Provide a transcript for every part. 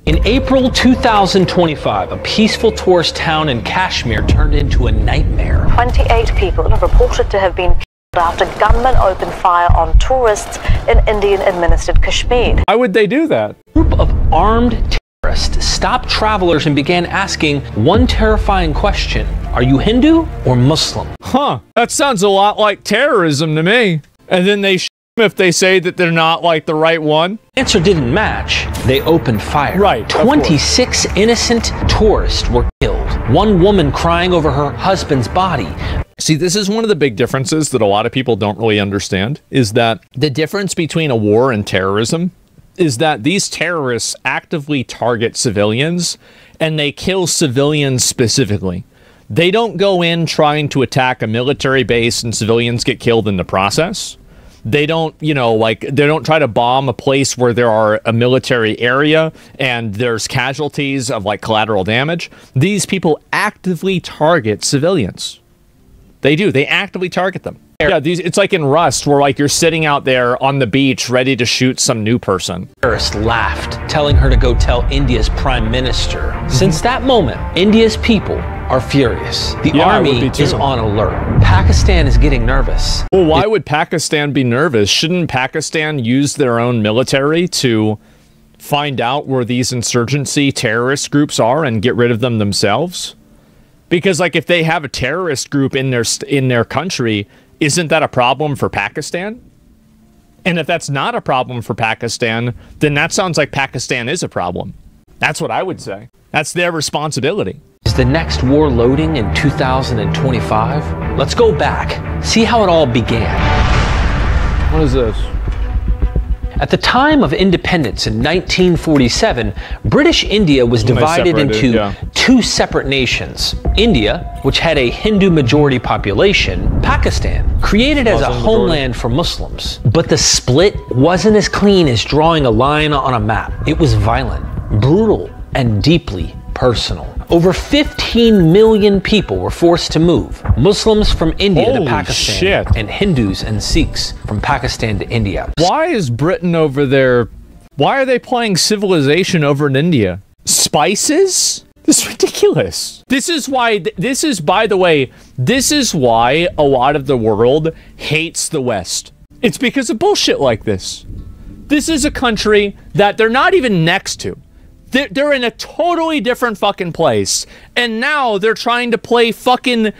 In April 2025, a peaceful tourist town in Kashmir turned into a nightmare. 28 people are reported to have been killed after gunmen opened fire on tourists in Indian-administered Kashmir. Why would they do that? A group of armed terrorists stopped travelers and began asking one terrifying question: are you Hindu or Muslim? Huh, that sounds a lot like terrorism to me. And then they if they say that they're not like the right one. The answer didn't match. They opened fire. Right. 26 innocent tourists were killed. One woman crying over her husband's body. See, this is one of the big differences that a lot of people don't really understand, is that the difference between a war and terrorism is that these terrorists actively target civilians and they kill civilians specifically. They don't go in trying to attack a military base and civilians get killed in the process. They don't, you know, like, they don't try to bomb a place where there are a military area and there's casualties of, like, collateral damage. These people actively target civilians. They do. They actively target them. Yeah, it's like in Rust, where, like, you're sitting out there on the beach ready to shoot some new person. Terrorist laughed, telling her to go tell India's prime minister. Since that moment, India's people are furious. The army is on alert. Pakistan is getting nervous. Well, why would Pakistan be nervous? Shouldn't Pakistan use their own military to find out where these insurgency terrorist groups are and get rid of them themselves? Because, like, if they have a terrorist group in their country, isn't that a problem for Pakistan? And if that's not a problem for Pakistan, then that sounds like Pakistan is a problem. That's what I would say. That's their responsibility. Is the next war loading in 2025? Let's go back, see how it all began. What is this? At the time of independence in 1947, British India was divided into two separate nations. India, which had a Hindu majority population, Pakistan, created as a homeland for Muslims. But the split wasn't as clean as drawing a line on a map. It was violent, brutal, and deeply personal. Over 15 million people were forced to move. Muslims from India to Pakistan, and Hindus and Sikhs from Pakistan to India. Why is Britain over there? Why are they playing civilization over in India? Spices? This is ridiculous. This is why, by the way, this is why a lot of the world hates the West. It's because of bullshit like this. This is a country that they're not even next to. They're in a totally different fucking place. And now they're trying to play fucking,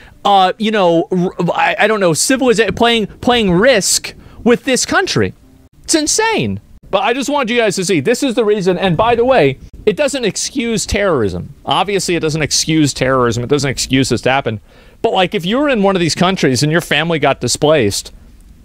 you know, I don't know, civilization, playing Risk with this country. It's insane. But I just wanted you guys to see, this is the reason. And by the way, it doesn't excuse terrorism. Obviously, it doesn't excuse terrorism. It doesn't excuse this to happen. But, like, if you're in one of these countries and your family got displaced,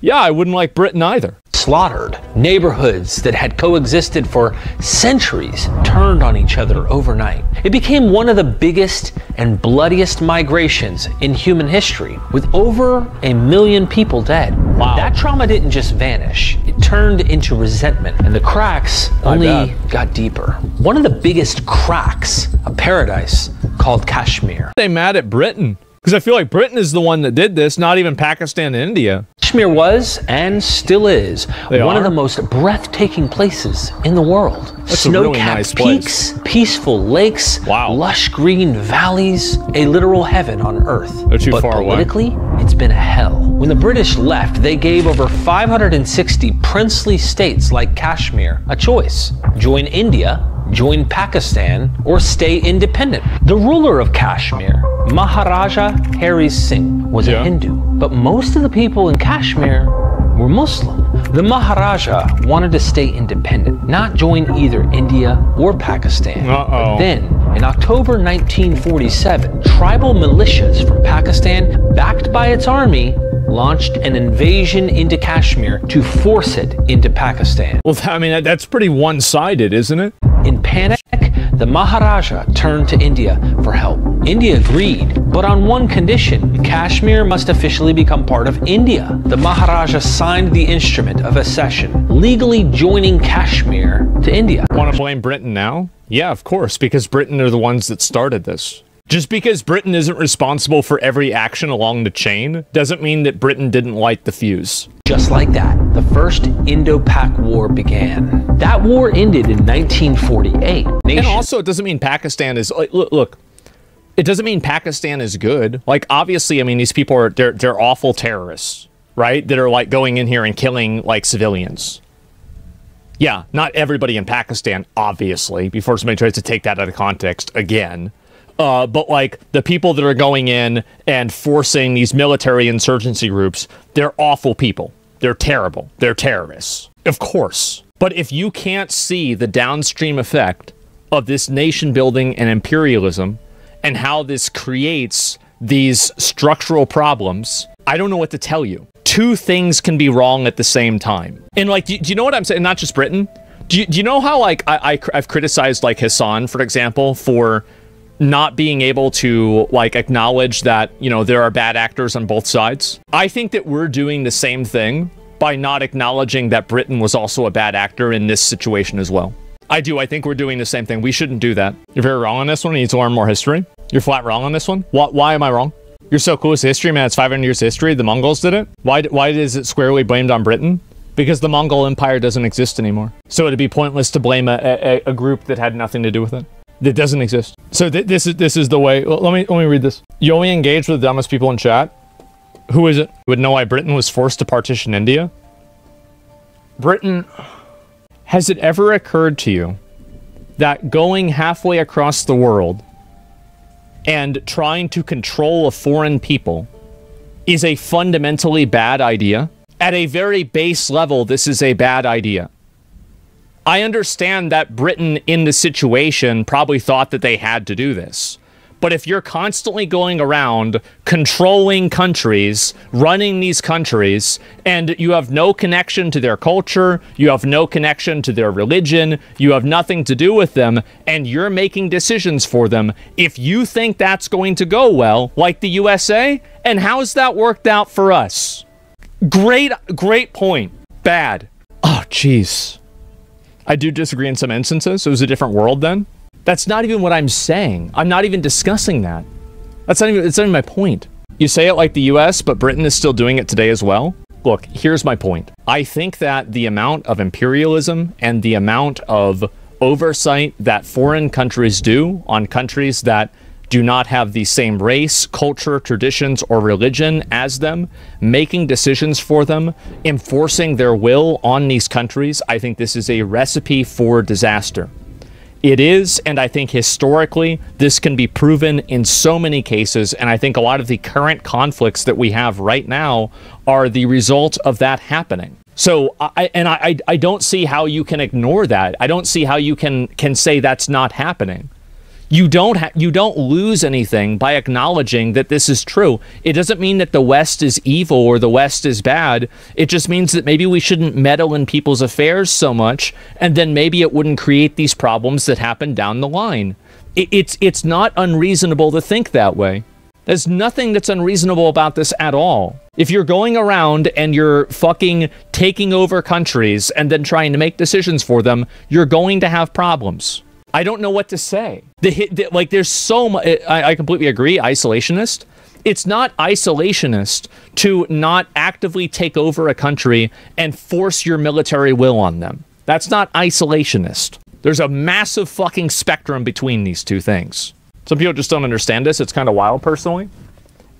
yeah, I wouldn't like Britain either. Slaughtered. Neighborhoods that had coexisted for centuries turned on each other overnight. It became one of the biggest and bloodiest migrations in human history, with over 1 million people dead. Wow. That trauma didn't just vanish. It turned into resentment, and the cracks only got deeper. One of the biggest cracks, a paradise called Kashmir. They mad at Britain? Because I feel like Britain is the one that did this, not even Pakistan and India. Kashmir was, and still is, one of the most breathtaking places in the world. Snow-capped peaks, peaceful lakes, lush green valleys, a literal heaven on earth. They're too far away. Politically, it's been a hell. When the British left, they gave over 560 princely states like Kashmir a choice. Join India, join Pakistan, or stay independent. The ruler of Kashmir, Maharaja Hari Singh, was a Hindu, but most of the people in Kashmir were Muslim. The Maharaja wanted to stay independent, not join either India or Pakistan. But then, in October 1947, tribal militias from Pakistan, backed by its army, launched an invasion into Kashmir to force it into Pakistan. Well, I mean, that's pretty one-sided, isn't it? In panic, the Maharaja turned to India for help. India agreed, but on one condition: Kashmir must officially become part of India. The Maharaja signed the instrument of accession, legally joining Kashmir to India. Want to blame Britain now? Yeah, of course, because Britain are the ones that started this. Just because Britain isn't responsible for every action along the chain doesn't mean that Britain didn't light the fuse. Just like that, the First Indo-Pak War began. That war ended in 1948. And also, it doesn't mean Pakistan is like, look, it doesn't mean Pakistan is good. Like, obviously, I mean, these people are, they're awful terrorists, right? That are like going in here and killing like civilians. Yeah, not everybody in Pakistan, obviously, before somebody tries to take that out of context again. But like the people that are going in and forcing these military insurgency groups, they're awful people. They're terrible. They're terrorists. Of course. But if you can't see the downstream effect of this nation building and imperialism and how this creates these structural problems, I don't know what to tell you. Two things can be wrong at the same time. And like, do you know what I'm saying? Not just Britain. Do you know how like I've criticized like Hassan, for example, for not being able to like acknowledge that, you know, there are bad actors on both sides? I think that we're doing the same thing by not acknowledging that Britain was also a bad actor in this situation as well. I do. I think we're doing the same thing. We shouldn't do that. You're very wrong on this one. You need to learn more history. You're flat wrong on this one. Why am I wrong? You're so cool with history, man. It's 500 years history. The Mongols did it. Why is it squarely blamed on Britain? Because the Mongol Empire doesn't exist anymore. So it'd be pointless to blame a group that had nothing to do with it. That doesn't exist. So this is the way. Well, let me read this. You only engage with the dumbest people in chat. Who is it? You would know why Britain was forced to partition India? Britain. Has it ever occurred to you that going halfway across the world and trying to control a foreign people is a fundamentally bad idea? At a very base level, this is a bad idea. I understand that Britain in the situation probably thought that they had to do this. But if you're constantly going around controlling countries, running these countries, and you have no connection to their culture, you have no connection to their religion, you have nothing to do with them, and you're making decisions for them, if you think that's going to go well, like the USA, and how's that worked out for us? Great point. Bad. Oh, jeez. I do disagree in some instances. It was a different world then. That's not even what I'm saying. I'm not even discussing that. It's not even my point. You say it like the US, but Britain is still doing it today as well. Look, here's my point. I think that the amount of imperialism and the amount of oversight that foreign countries do on countries that do not have the same race, culture, traditions, or religion as them, making decisions for them, enforcing their will on these countries, I think this is a recipe for disaster. It is, and I think historically, this can be proven in so many cases, and I think a lot of the current conflicts that we have right now are the result of that happening. So, I don't see how you can ignore that. I don't see how you can say that's not happening. You don't lose anything by acknowledging that this is true. It doesn't mean that the West is evil or the West is bad. It just means that maybe we shouldn't meddle in people's affairs so much, and then maybe it wouldn't create these problems that happen down the line. It's not unreasonable to think that way. There's nothing that's unreasonable about this at all. If you're going around and you're fucking taking over countries and then trying to make decisions for them, you're going to have problems. I don't know what to say. Like, there's so much. I completely agree. Isolationist. It's not isolationist to not actively take over a country and force your military will on them. That's not isolationist. There's a massive fucking spectrum between these two things. Some people just don't understand this. It's kind of wild, personally.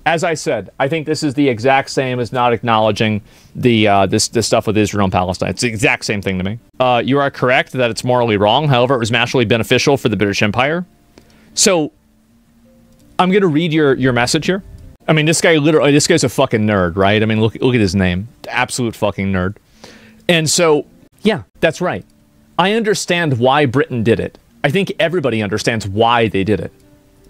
As I said, I think this is the exact same as not acknowledging the this stuff with Israel and Palestine. It's the exact same thing to me. You are correct that it's morally wrong. However, it was massively beneficial for the British Empire. So, I'm going to read your message here. I mean, this guy's a fucking nerd, right? I mean, look at his name. Absolute fucking nerd. And so, yeah, that's right. I understand why Britain did it. I think everybody understands why they did it.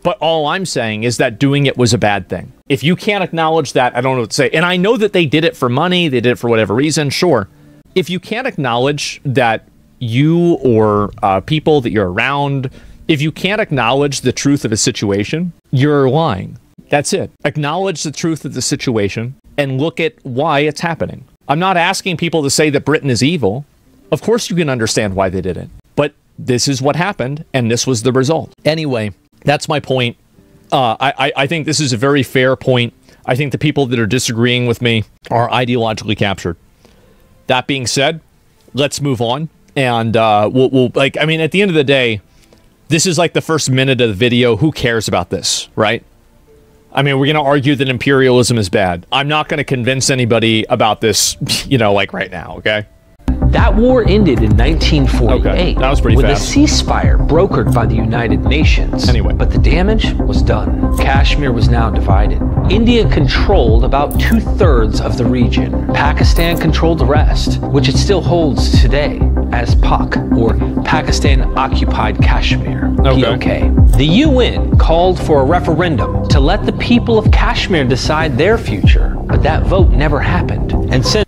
But all I'm saying is that doing it was a bad thing. If you can't acknowledge that, I don't know what to say. And I know that they did it for money, they did it for whatever reason, sure. If you can't acknowledge that you or people that you're around, if you can't acknowledge the truth of a situation, you're lying. That's it. Acknowledge the truth of the situation and look at why it's happening. I'm not asking people to say that Britain is evil. Of course you can understand why they did it. But this is what happened, and this was the result. Anyway, that's my point. I think this is a very fair point. I think the people that are disagreeing with me are ideologically captured. That being said, let's move on. And we'll like, I mean, at the end of the day, This is like the first minute of the video. Who cares about this, right? I mean, we're going to argue that imperialism is bad. I'm not going to convince anybody about this, you know, like right now, okay? That war ended in 1948 Okay, that was pretty with fast. a ceasefire brokered by the United Nations. Anyway. But the damage was done. Kashmir was now divided. India controlled about 2/3 of the region. Pakistan controlled the rest, which it still holds today as POK, or Pakistan Occupied Kashmir, POK. The UN called for a referendum to let the people of Kashmir decide their future, but that vote never happened. And since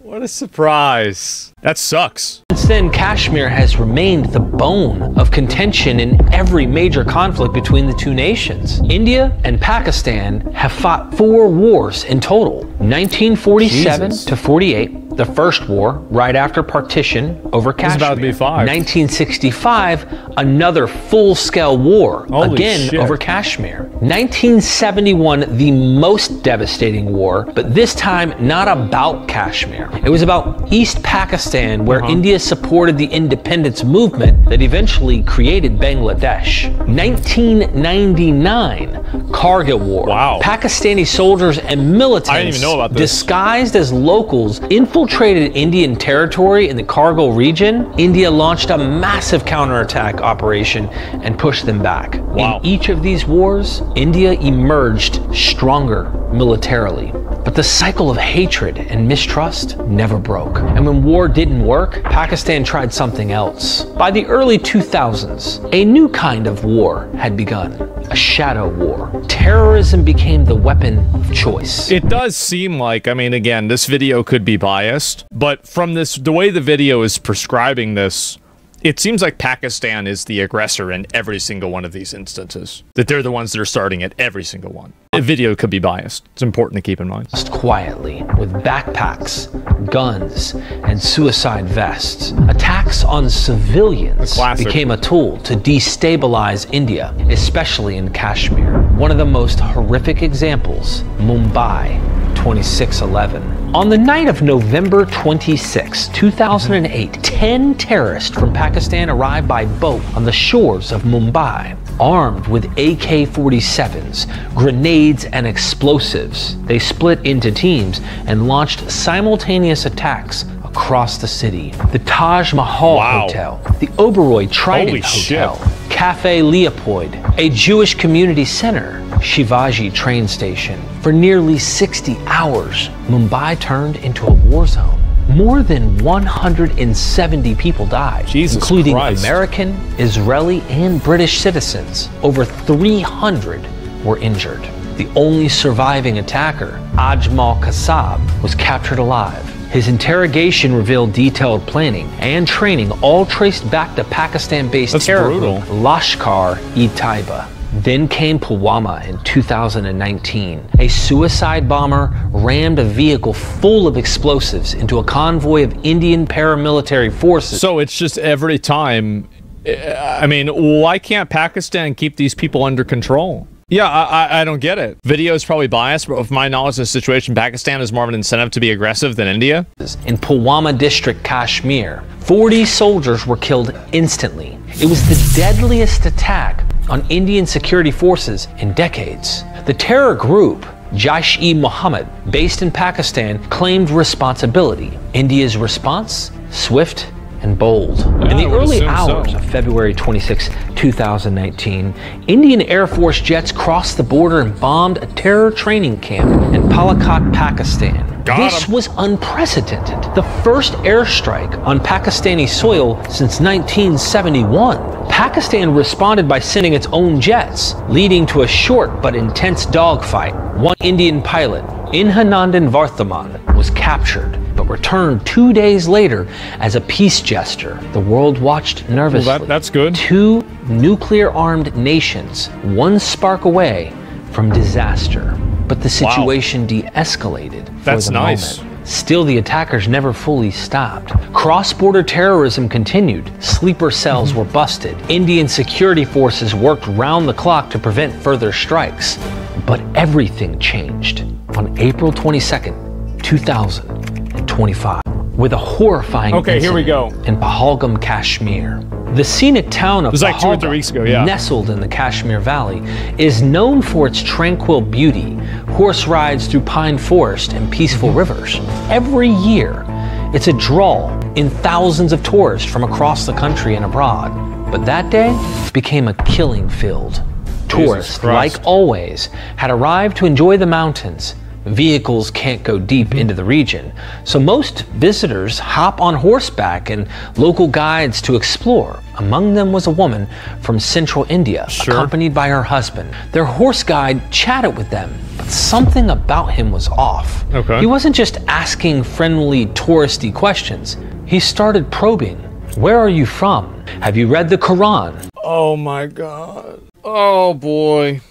What a surprise. That sucks. Since then, Kashmir has remained the bone of contention in every major conflict between the two nations. India and Pakistan have fought 4 wars in total. 1947 to 48, the first war, right after partition over Kashmir. It's about to be 5. 1965, another full-scale war, Holy again shit. over Kashmir. 1971, the most devastating war, but this time not about Kashmir. It was about East Pakistan, where India supported the independence movement that eventually created Bangladesh. 1999, Kargil War. Wow. Pakistani soldiers and militants, I didn't even know about this. disguised as locals, infiltrated Indian territory in the Kargil region. India launched a massive counterattack operation and pushed them back. Wow. In each of these wars, India emerged stronger militarily. But the cycle of hatred and mistrust never broke. And when war didn't work, Pakistan tried something else. By the early 2000s, a new kind of war had begun. A shadow war. Terrorism became the weapon of choice. It does seem like, I mean, again, this video could be biased, but from this, the way the video is prescribing this, it seems like Pakistan is the aggressor in every single one of these instances. That they're the ones that are starting at every single one. The video could be biased. It's important to keep in mind. Just quietly, with backpacks, guns, and suicide vests. Attacks on civilians became a tool to destabilize India, especially in Kashmir. One of the most horrific examples, Mumbai, 26/11. On the night of November 26, 2008, 10 terrorists from Pakistan arrived by boat on the shores of Mumbai, armed with AK-47s, grenades, and explosives. They split into teams and launched simultaneous attacks across the city. The Taj Mahal Hotel, the Oberoi Trident Hotel, Cafe Leopold, a Jewish community center, Shivaji train station. For nearly 60 hours, Mumbai turned into a war zone. More than 170 people died, including American, Israeli, and British citizens. Over 300 were injured. The only surviving attacker, Ajmal Kasab, was captured alive. His interrogation revealed detailed planning and training, all traced back to Pakistan-based terror group Lashkar-e-Taiba. Then came Pulwama in 2019. A suicide bomber rammed a vehicle full of explosives into a convoy of Indian paramilitary forces. So it's just every time, I mean, why can't Pakistan keep these people under control? Yeah, I don't get it. Video is probably biased, but with my knowledge of the situation, Pakistan has more of an incentive to be aggressive than India. In Pulwama district, Kashmir, 40 soldiers were killed instantly. It was the deadliest attack on Indian security forces in decades. The terror group, Jaish-e-Mohammed, based in Pakistan, claimed responsibility. India's response? Swift and bold. In the early hours of February 26, 2019, Indian Air Force jets crossed the border and bombed a terror training camp in Palakkad, Pakistan. This was unprecedented. The first airstrike on Pakistani soil since 1971. Pakistan responded by sending its own jets, leading to a short but intense dogfight. One Indian pilot, Inhanandan Varthaman, was captured, but returned 2 days later as a peace gesture. The world watched nervously. Well, that's good. 2 nuclear-armed nations, one spark away from disaster. But the situation de-escalated for the moment. Still, the attackers never fully stopped. Cross-border terrorism continued. Sleeper cells were busted. Indian security forces worked round the clock to prevent further strikes. But everything changed on April 22nd, 2025, with a horrifying incident here we go. in Pahalgam, Kashmir. The scenic town of was like 2 or 3 Bahawalpur, weeks ago, yeah. nestled in the Kashmir Valley, is known for its tranquil beauty, horse rides through pine forest, and peaceful rivers. Every year, it's a draw in thousands of tourists from across the country and abroad. But that day became a killing field. Tourists, like always, had arrived to enjoy the mountains. Vehicles can't go deep into the region, so most visitors hop on horseback and local guides to explore. Among them was a woman from central India, accompanied by her husband. Their horse guide chatted with them, but something about him was off. He wasn't just asking friendly touristy questions. He started probing. Where are you from? Have you read the Quran? Oh my God. Oh boy.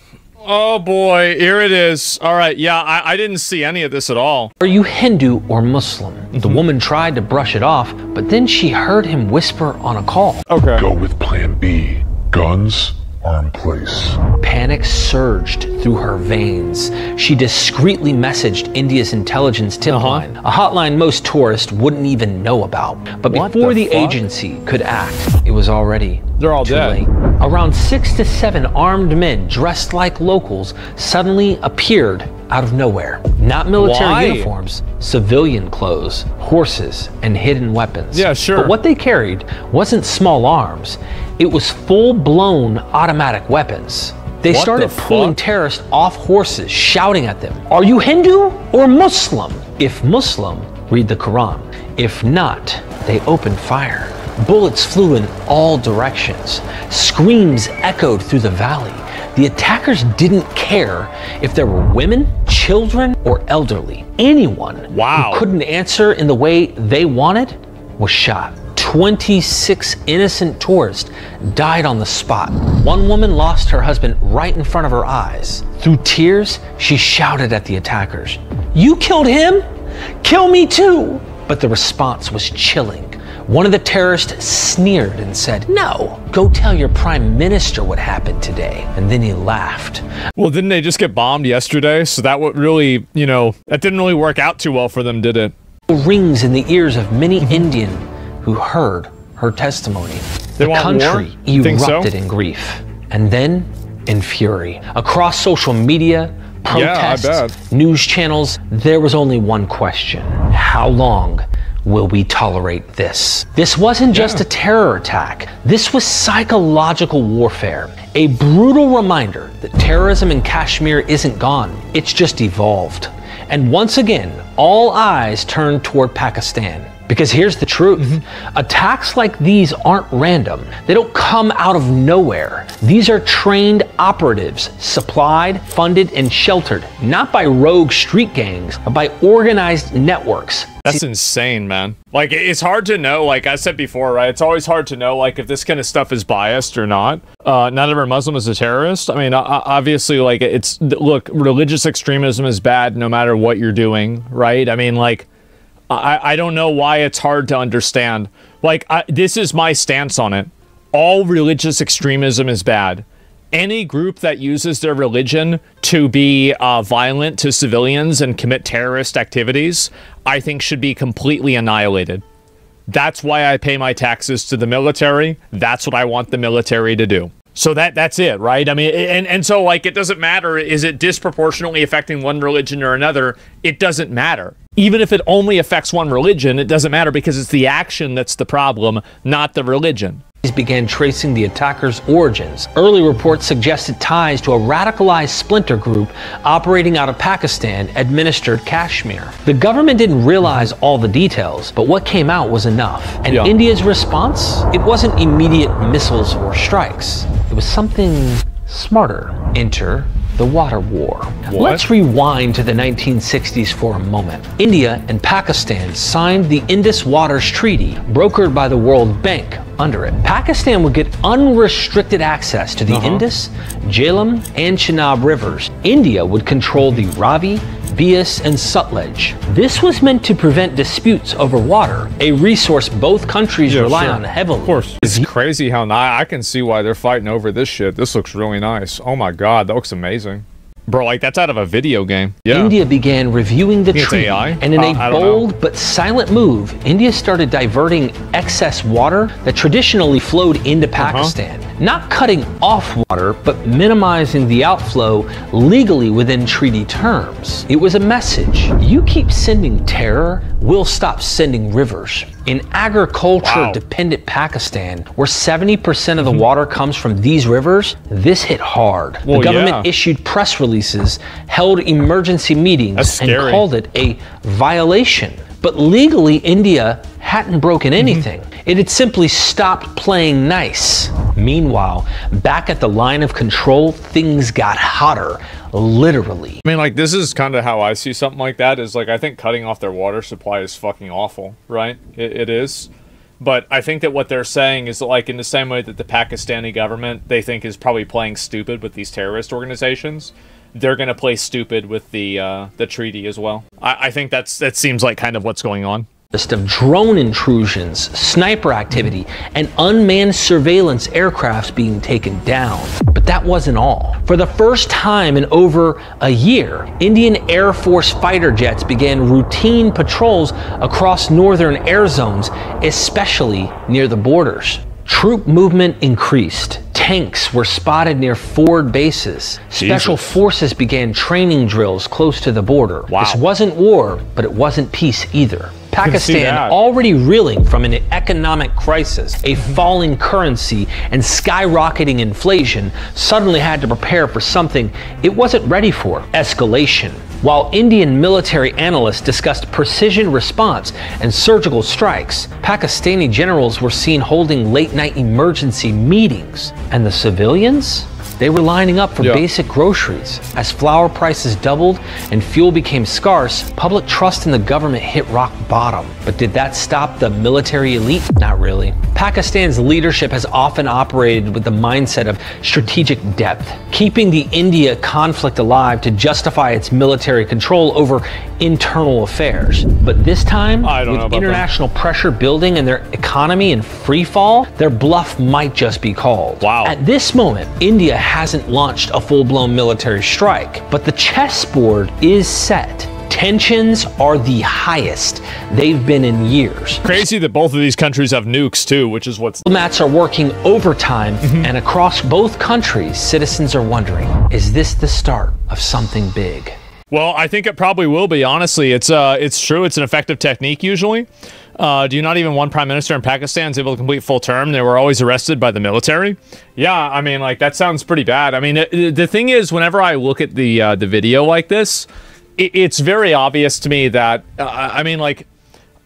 Oh boy, here it is. All right, yeah, I didn't see any of this at all. Are you Hindu or Muslim? The woman tried to brush it off, but then she heard him whisper on a call. Go with plan B. Guns are in place. Panic surged through her veins. She discreetly messaged India's intelligence tip line, a hotline most tourists wouldn't even know about. But before the agency could act, it was already too late. Around 6 to 7 armed men dressed like locals suddenly appeared out of nowhere. Not military uniforms, civilian clothes, horses, and hidden weapons. Yeah, sure. But what they carried wasn't small arms. It was full-blown automatic weapons. They started pulling terrorists off horses, shouting at them, "Are you Hindu or Muslim? If Muslim, read the Quran. If not, they opened fire." Bullets flew in all directions. Screams echoed through the valley. The attackers didn't care if there were women, children, or elderly. Anyone who couldn't answer in the way they wanted was shot. 26 innocent tourists died on the spot. One woman lost her husband right in front of her eyes. Through tears, she shouted at the attackers, "You killed him? Kill me too!" But the response was chilling. One of the terrorists sneered and said, "No, go tell your prime minister what happened today." And then he laughed. Well, didn't they just get bombed yesterday? So that would really, you know, that didn't really work out too well for them, did it? Rings in the ears of many Indian who heard her testimony. The country erupted in grief and then in fury. Across social media, protests, news channels, there was only one question. How long will we tolerate this? This wasn't just a terror attack. This was psychological warfare. A brutal reminder that terrorism in Kashmir isn't gone. It's just evolved. And once again, all eyes turned toward Pakistan. Because here's the truth. Attacks like these aren't random. They don't come out of nowhere. These are trained operatives, supplied, funded, and sheltered, not by rogue street gangs, but by organized networks. That's insane, man. Like, it's hard to know, like I said before, right? It's always hard to know, like, if this kind of stuff is biased or not. Not every Muslim is a terrorist. I mean, obviously, like, look, religious extremism is bad no matter what you're doing, right? I mean, like, I don't know why it's hard to understand. Like, this is my stance on it. All religious extremism is bad. Any group that uses their religion to be violent to civilians and commit terrorist activities, I think should be completely annihilated. That's why I pay my taxes to the military. That's what I want the military to do. So that's it, right? I mean, and so, like, it doesn't matter, is it disproportionately affecting one religion or another? It doesn't matter. Even if it only affects one religion, it doesn't matter because it's the action that's the problem, not the religion. Began tracing the attackers' origins. Early reports suggested ties to a radicalized splinter group operating out of Pakistan-administered Kashmir. The government didn't realize all the details, but what came out was enough. And India's response? It wasn't immediate missiles or strikes. It was something smarter. Enter the water war. Let's rewind to the 1960s for a moment. India and Pakistan signed the Indus Waters Treaty, brokered by the World Bank. Under it, Pakistan would get unrestricted access to the Indus, Jhelum, and Chenab rivers. India would control the Ravi, Beas, and Sutlej. This was meant to prevent disputes over water, a resource both countries rely on heavily. Of course. It's crazy how I can see why they're fighting over this shit. This looks really nice. Oh my God, that looks amazing. Bro, like, that's out of a video game. Yeah. India began reviewing the treaty, AI? and in I a don't bold but silent move, India started diverting excess water that traditionally flowed into Pakistan. Not cutting off water, but minimizing the outflow legally within treaty terms. It was a message. You keep sending terror, we'll stop sending rivers. In agriculture-dependent Pakistan, where 70% of the water comes from these rivers, this hit hard. Well, the government issued press releases, held emergency meetings, and called it a violation. But legally, India hadn't broken anything. It had simply stopped playing nice. Meanwhile, back at the line of control, things got hotter, literally. I mean, like, this is kind of how I see something like that, is, like, I think cutting off their water supply is fucking awful, right? It is. But I think that what they're saying is, like, in the same way that the Pakistani government, they think, is probably playing stupid with these terrorist organizations, they're going to play stupid with the treaty as well. I think that seems like kind of what's going on. Of drone intrusions, sniper activity, and unmanned surveillance aircrafts being taken down. But that wasn't all. For the first time in over a year, Indian Air Force fighter jets began routine patrols across northern air zones, especially near the borders. Troop movement increased. Tanks were spotted near forward bases. Special forces began training drills close to the border. Wow. This wasn't war, but it wasn't peace either. Pakistan, already reeling from an economic crisis, a falling currency, and skyrocketing inflation, suddenly had to prepare for something it wasn't ready for: escalation. While Indian military analysts discussed precision response and surgical strikes, Pakistani generals were seen holding late-night emergency meetings. And the civilians? They were lining up for basic groceries. As flour prices doubled and fuel became scarce, public trust in the government hit rock bottom. But did that stop the military elite? Not really. Pakistan's leadership has often operated with the mindset of strategic depth, keeping the India conflict alive to justify its military control over internal affairs. But this time, with international pressure building and their economy in free fall, their bluff might just be called. Wow. At this moment, India hasn't launched a full-blown military strike, but the chessboard is set. Tensions are the highest they've been in years. Crazy that both of these countries have nukes too, which is what's... Diplomats are working overtime, and across both countries, citizens are wondering, is this the start of something big? Well, I think it probably will be, honestly. It's true, it's an effective technique usually. Do you not even one prime minister in Pakistan is able to complete full term? They were always arrested by the military. Yeah, I mean, like, that sounds pretty bad. I mean, the thing is, whenever I look at the video like this, it's very obvious to me that, I mean, like,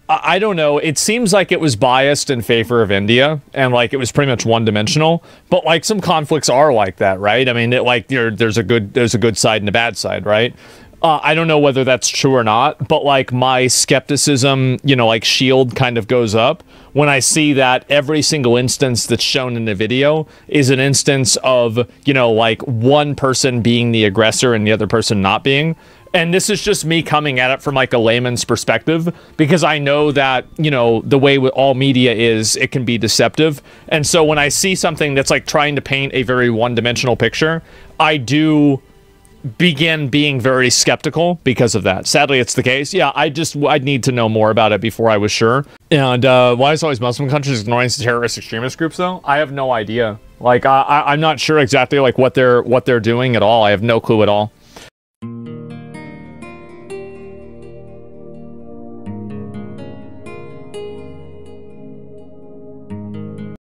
I don't know. It seems like it was biased in favor of India, and like it was pretty much one-dimensional. But like some conflicts are like that, right? I mean, there's a good side and a bad side, right? I don't know whether that's true or not, but like my skepticism, you know, like shield kind of goes up when I see that every single instance that's shown in the video is an instance of, you know, like one person being the aggressor and the other person not being. And this is just me coming at it from like a layman's perspective, because I know that, you know, the way with all media is, it can be deceptive. And so when I see something that's like trying to paint a very one-dimensional picture, I do begin being very skeptical because of that. Sadly, it's the case. Yeah, I'd need to know more about it before I was sure. And why is always Muslim countries ignoring terrorist extremist groups though? I have no idea. Like I'm not sure exactly like what they're doing at all. I have no clue at all.